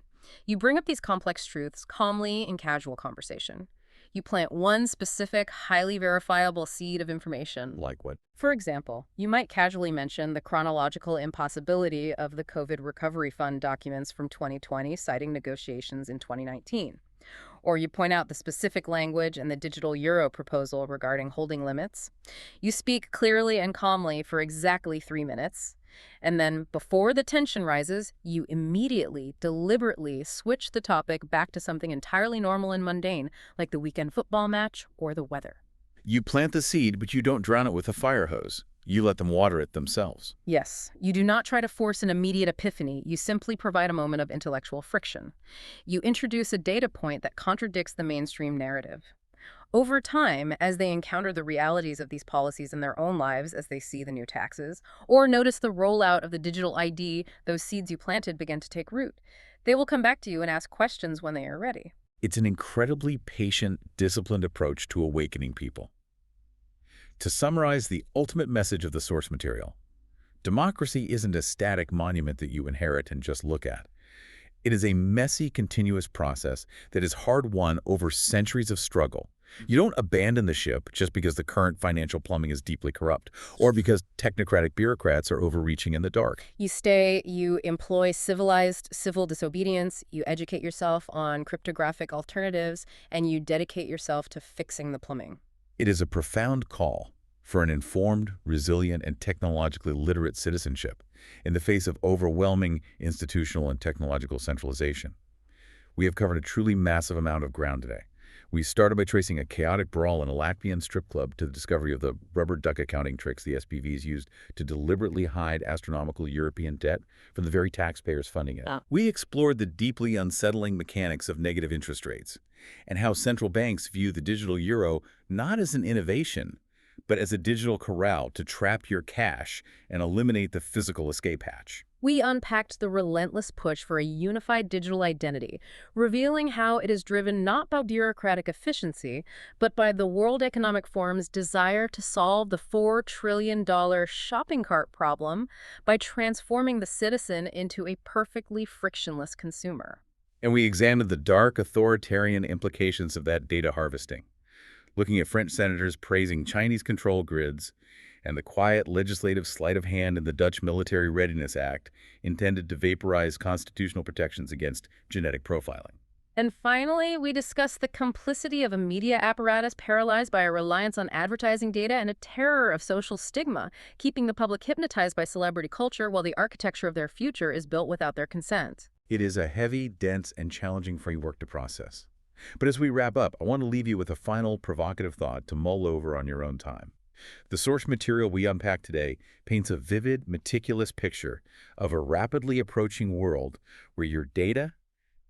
You bring up these complex truths calmly in casual conversation. You plant one specific, highly verifiable seed of information. Like what? For example, you might casually mention the chronological impossibility of the COVID Recovery Fund documents from 2020, citing negotiations in 2019. Or you point out the specific language in the digital euro proposal regarding holding limits. You speak clearly and calmly for exactly 3 minutes. And then, before the tension rises, you immediately, deliberately switch the topic back to something entirely normal and mundane, like the weekend football match or the weather. You plant the seed, but you don't drown it with a fire hose. You let them water it themselves. Yes, you do not try to force an immediate epiphany. You simply provide a moment of intellectual friction. You introduce a data point that contradicts the mainstream narrative. Over time, as they encounter the realities of these policies in their own lives, as they see the new taxes, or notice the rollout of the digital ID those seeds you planted begin to take root, they will come back to you and ask questions when they are ready. It's an incredibly patient, disciplined approach to awakening people. To summarize the ultimate message of the source material, democracy isn't a static monument that you inherit and just look at. It is a messy, continuous process that is hard-won over centuries of struggle. You don't abandon the ship just because the current financial plumbing is deeply corrupt or because technocratic bureaucrats are overreaching in the dark. You employ civilized civil disobedience, you educate yourself on cryptographic alternatives, and you dedicate yourself to fixing the plumbing. It is a profound call for an informed, resilient, and technologically literate citizenship in the face of overwhelming institutional and technological centralization. We have covered a truly massive amount of ground today. We started by tracing a chaotic brawl in a Latvian strip club to the discovery of the rubber duck accounting tricks the SPVs used to deliberately hide astronomical European debt from the very taxpayers funding it. We explored the deeply unsettling mechanics of negative interest rates and how central banks view the digital euro not as an innovation, but as a digital corral to trap your cash and eliminate the physical escape hatch. We unpacked the relentless push for a unified digital identity, revealing how it is driven not by bureaucratic efficiency, but by the World Economic Forum's desire to solve the $4 trillion shopping cart problem by transforming the citizen into a perfectly frictionless consumer. And we examined the dark authoritarian implications of that data harvesting, looking at French senators praising Chinese control grids and the quiet legislative sleight of hand in the Dutch Military Readiness Act intended to vaporize constitutional protections against genetic profiling. And finally, we discuss the complicity of a media apparatus paralyzed by a reliance on advertising data and a terror of social stigma, keeping the public hypnotized by celebrity culture while the architecture of their future is built without their consent. It is a heavy, dense, and challenging framework to process. But as we wrap up, I want to leave you with a final provocative thought to mull over on your own time. The source material we unpack today paints a vivid, meticulous picture of a rapidly approaching world where your data,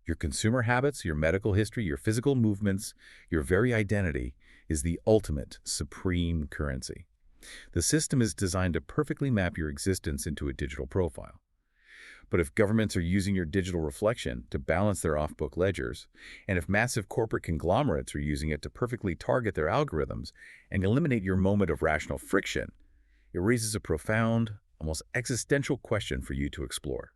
your consumer habits, your medical history, your physical movements, your very identity is the ultimate, supreme currency. The system is designed to perfectly map your existence into a digital profile. But if governments are using your digital reflection to balance their off-book ledgers, and if massive corporate conglomerates are using it to perfectly target their algorithms and eliminate your moment of rational friction, it raises a profound, almost existential question for you to explore.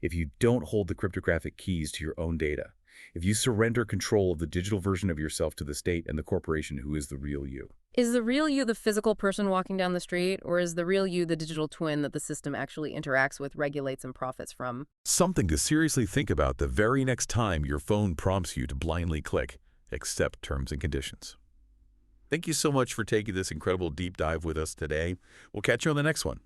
If you don't hold the cryptographic keys to your own data, if you surrender control of the digital version of yourself to the state and the corporation who is the real you. Is the real you the physical person walking down the street, or is the real you the digital twin that the system actually interacts with, regulates, and profits from? Something to seriously think about the very next time your phone prompts you to blindly click accept terms and conditions. Thank you so much for taking this incredible deep dive with us today. We'll catch you on the next one.